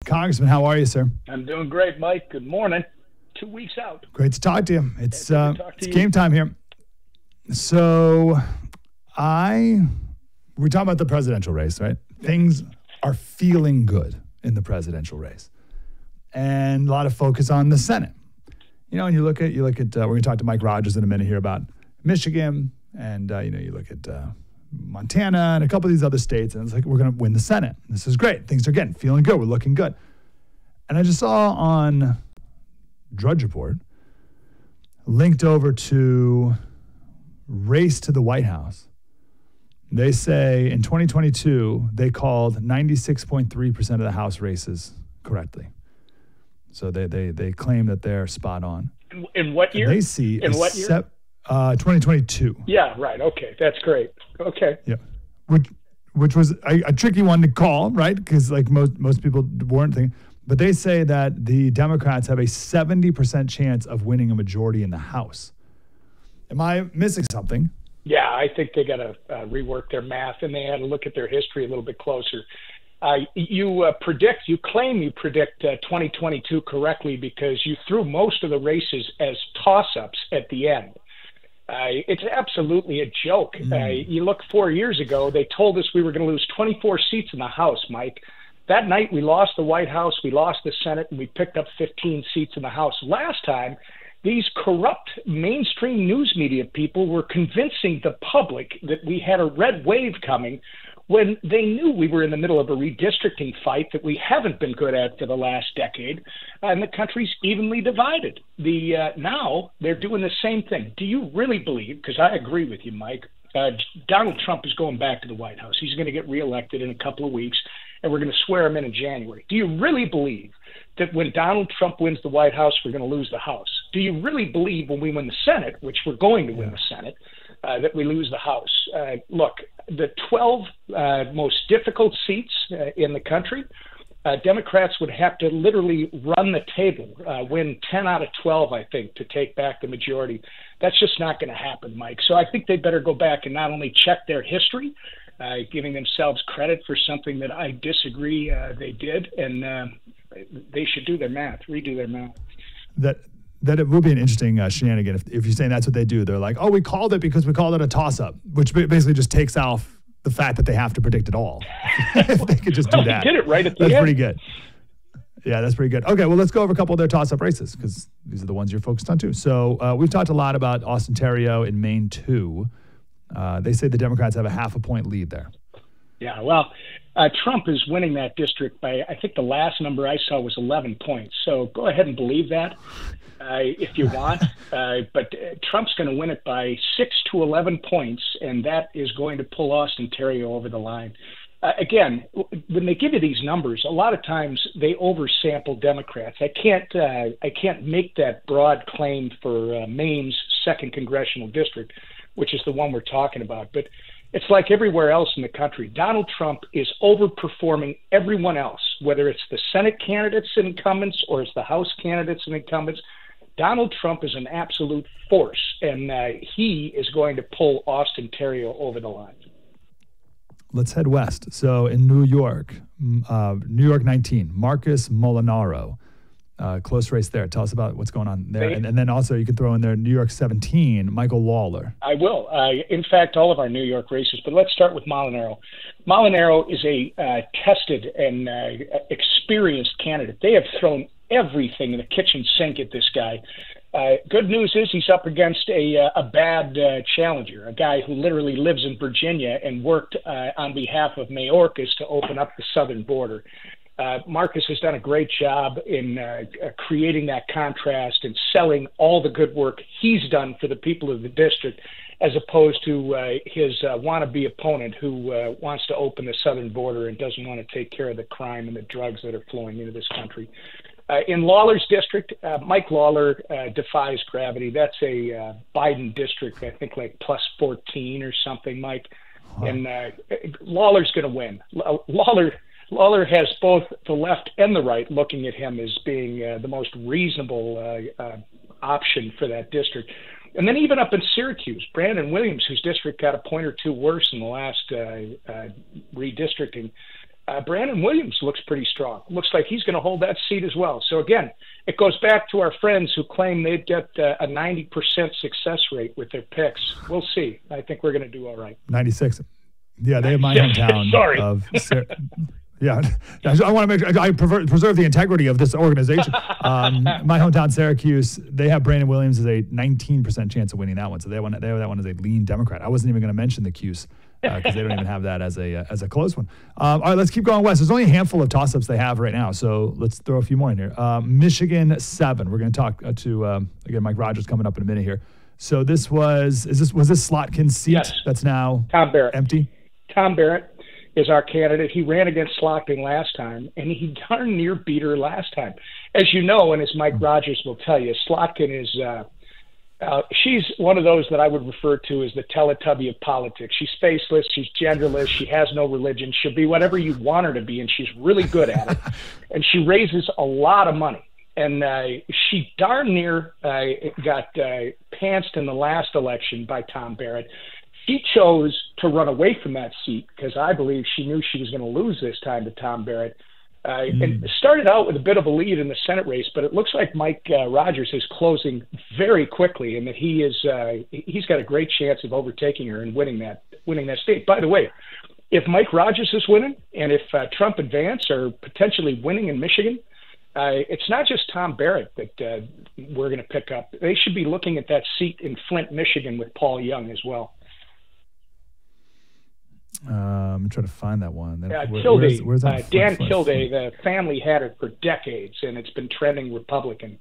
Congressman, how are you, sir? I'm doing great, Mike. Good morning. 2 weeks out. Great to talk to you. It's you. game time here. So we're talking about the presidential race, right? Things are feeling good in the presidential race. And a lot of focus on the Senate. You know, and you look at we're going to talk to Mike Rogers in a minute here about Michigan, and you look at Montana and a couple of these other states, and it's like we're going to win the Senate. This is great. Things are feeling good. We're looking good. And I just saw on Drudge Report, linked over to race to the White House. They say in 2022, they called 96.3% of the House races correctly. So they claim that they're spot on. In what year? And they see in what year? 2022. Yeah, right. Okay, that's great. Okay. Yeah, which was a tricky one to call, right? Because like most people weren't thinking. But they say that the Democrats have a 70% chance of winning a majority in the House. Am I missing something? Yeah, I think they got to rework their math, and they had to look at their history a little bit closer. You claim you predict 2022 correctly because you threw most of the races as toss-ups at the end. It's absolutely a joke. You look 4 years ago, they told us we were going to lose 24 seats in the House, Mike. That night, we lost the White House, we lost the Senate, and we picked up 15 seats in the House. Last time, these corrupt mainstream news media people were convincing the public that we had a red wave coming when they knew we were in the middle of a redistricting fight that we haven't been good at for the last decade, and the country's evenly divided. Now they're doing the same thing. Do you really believe, because I agree with you, Mike, Donald Trump is going back to the White House. He's going to get reelected in a couple of weeks, and we're going to swear him in January. Do you really believe that when Donald Trump wins the White House, we're going to lose the House? Do you really believe when we win the Senate, which we're going to win the Senate, that we lose the House? Look, the 12 most difficult seats in the country, Democrats would have to literally run the table, win 10 out of 12, I think, to take back the majority. That's just not going to happen, Mike. So I think they better go back and not only check their history, giving themselves credit for something that I disagree they did, and they should do their math, redo their math. That it would be an interesting shenanigan if you're saying that's what they do. They're like, oh, we called it because we called it a toss-up, which basically just takes off the fact that they have to predict it all. If they could just do that. They did it right at the end. That's pretty good. Yeah, that's pretty good. Okay, well, let's go over a couple of their toss-up races because these are the ones you're focused on too. So we've talked a lot about Austin Terrio in Maine 2. They say the Democrats have a half a point lead there. Yeah, well, Trump is winning that district by, I think the last number I saw was 11 points. So go ahead and believe that if you want. But Trump's going to win it by 6 to 11 points, and that is going to pull Austin Terrio over the line. Again, when they give you these numbers, a lot of times they oversample Democrats. I can't make that broad claim for Maine's 2nd congressional district, which is the one we're talking about. But it's like everywhere else in the country. Donald Trump is overperforming everyone else, whether it's the Senate candidates and incumbents or it's the House candidates and incumbents. Donald Trump is an absolute force, and he is going to pull Austin Terrio over the line. Let's head west. So in New York 19, Marcus Molinaro. Close race there. Tell us about what's going on there. And then also you can throw in there New York 17, Michael Lawler. I will. In fact, all of our New York races. But let's start with Molinaro. Molinaro is a tested and experienced candidate. They have thrown everything in the kitchen sink at this guy. Good news is he's up against a bad challenger, a guy who literally lives in Virginia and worked on behalf of Mayorkas to open up the southern border. Marcus has done a great job in creating that contrast and selling all the good work he's done for the people of the district, as opposed to his wannabe opponent who wants to open the southern border and doesn't want to take care of the crime and the drugs that are flowing into this country. In Lawler's district, Mike Lawler defies gravity. That's a Biden district, I think like plus 14 or something, Mike. Wow. And Lawler's going to win. Lawler has both the left and the right looking at him as being the most reasonable option for that district. And then even up in Syracuse, Brandon Williams, whose district got a point or two worse in the last redistricting, Brandon Williams looks pretty strong. Looks like he's going to hold that seat as well. So again, it goes back to our friends who claim they've got a 90% success rate with their picks. We'll see. I think we're going to do all right. 96. Yeah, they have my hometown of. Yeah, I want to make sure I preserve the integrity of this organization. My hometown, Syracuse, they have Brandon Williams as a 19% chance of winning that one. So they have that one as a lean Democrat. I wasn't even going to mention the Cuse because they don't even have that as a close one. All right, let's keep going west. There's only a handful of toss-ups they have right now, so let's throw a few more in here. Michigan 7. We're going to talk to again Mike Rogers coming up in a minute here. So this was this Slotkin's seat? Yes. That's now Tom Barrett. Empty. Tom Barrett is our candidate. He ran against Slotkin last time, and he darn near beat her last time. As you know, and as Mike Rogers will tell you, Slotkin is she's one of those that I would refer to as the Teletubby of politics. She's faceless, she's genderless, she has no religion. She'll be whatever you want her to be, and she's really good at it. And she raises a lot of money. And she darn near got pantsed in the last election by Tom Barrett. She chose to run away from that seat because I believe she knew she was going to lose this time to Tom Barrett. And started out with a bit of a lead in the Senate race, but it looks like Mike Rogers is closing very quickly, and that he's got a great chance of overtaking her and winning that state. By the way, if Mike Rogers is winning, and if Trump and Vance are potentially winning in Michigan, it's not just Tom Barrett that we're going to pick up. They should be looking at that seat in Flint, Michigan, with Paul Young as well. I'm trying to find that one. Kildee. Where's that? Dan Kildee. The family had it for decades, and it's been trending Republican.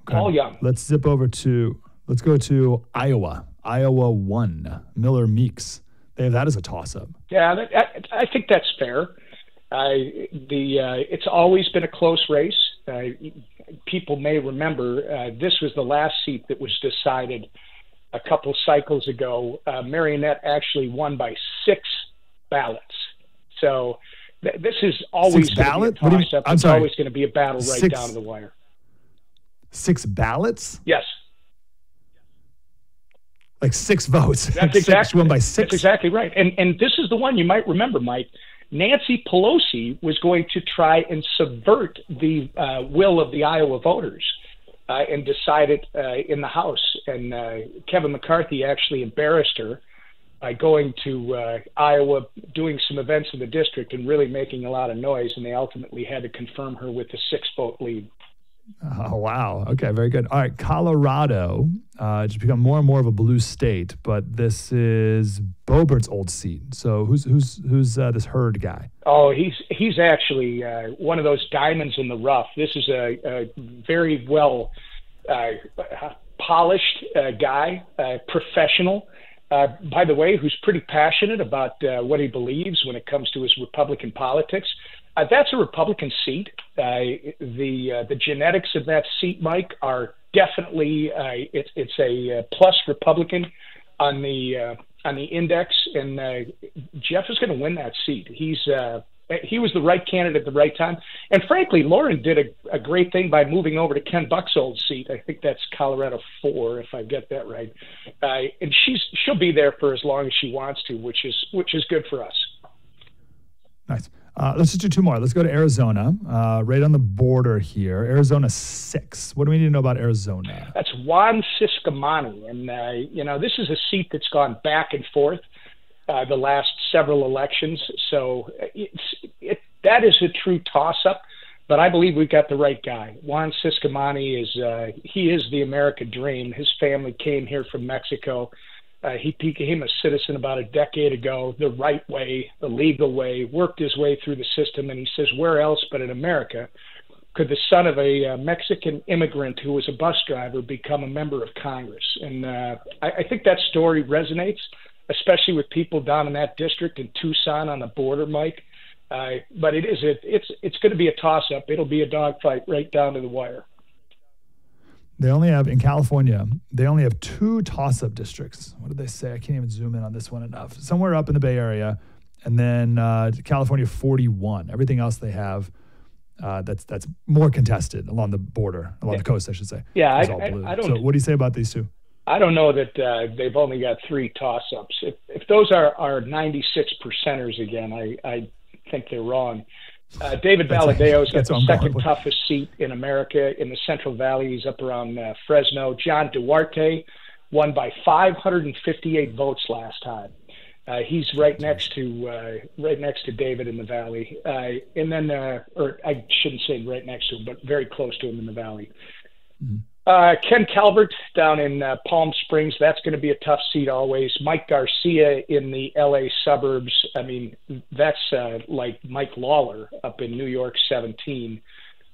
Okay. Paul Young. Let's go to Iowa. Iowa 1. Miller Meeks. They have that as a toss-up. Yeah, I think that's fair. It's always been a close race. People may remember this was the last seat that was decided a couple cycles ago. Marionette actually won by 6 ballots. So this is always going to be a toss-up. It's always going to be a battle right down to the wire. 6 ballots? Yes. Like 6 votes. That's exactly won by 6. That's exactly right. And this is the one you might remember, Mike. Nancy Pelosi was going to try and subvert the will of the Iowa voters and decide it in the House. And Kevin McCarthy actually embarrassed her by going to Iowa, doing some events in the district and really making a lot of noise. And they ultimately had to confirm her with a 6-vote lead. Oh, wow. Okay, very good. All right, Colorado just become more and more of a blue state, but this is Boebert's old seat. So who's this Hurd guy? Oh, he's actually one of those diamonds in the rough. This is a very well polished guy, professional, by the way, who's pretty passionate about what he believes when it comes to his Republican politics. That's a Republican seat. The genetics of that seat, Mike, are definitely it's a plus Republican on the index, and Jeff is going to win that seat. He was the right candidate at the right time, and frankly, Lauren did a great thing by moving over to Ken Buck's old seat. I think that's Colorado 4, if I get that right, and she'll be there for as long as she wants to, which is good for us. Nice. Let's just do 2 more. Let's go to Arizona, right on the border here. Arizona 6. What do we need to know about Arizona? That's Juan Ciscomani. And, this is a seat that's gone back and forth the last several elections. So that is a true toss-up. But I believe we've got the right guy. Juan Ciscomani is the American dream. His family came here from Mexico. He became a citizen about a decade ago, the right way, the legal way, worked his way through the system, and he says, where else but in America could the son of a Mexican immigrant who was a bus driver become a member of Congress? And I think that story resonates, especially with people down in that district in Tucson on the border, Mike. But it's going to be a toss-up. It'll be a dogfight right down to the wire. They only have, in California, 2 toss-up districts. What did they say? I can't even zoom in on this one enough. Somewhere up in the Bay Area, and then California 41. Everything else they have that's more contested along the border, along the coast, I should say. Yeah, I don't. So what do you say about these 2? I don't know that they've only got 3 toss-ups. If those are 96 percenters again, I think they're wrong. David Valadio's got the second toughest seat in America in the Central Valley. He's up around Fresno. John Duarte won by 558 votes last time. He's right next to David in the Valley, and then, or I shouldn't say right next to him, but very close to him in the Valley. Mm-hmm. Ken Calvert down in Palm Springs, that's going to be a tough seat always. Mike Garcia in the LA suburbs, I mean, that's like Mike Lawler up in New York 17.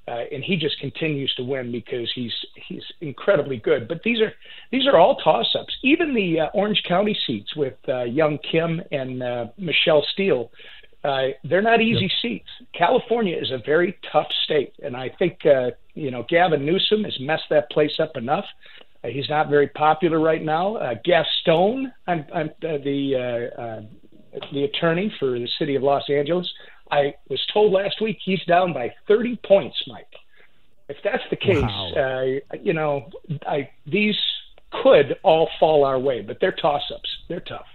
And he just continues to win because he's incredibly good. But these are all toss-ups. Even the Orange County seats with Young Kim and Michelle Steele, they're not easy seats. California is a very tough state, and I think Gavin Newsom has messed that place up enough. He's not very popular right now. Gaston, I'm the attorney for the city of Los Angeles. I was told last week he's down by 30 points, Mike. If that's the case, wow. These could all fall our way, but they're toss-ups. They're tough.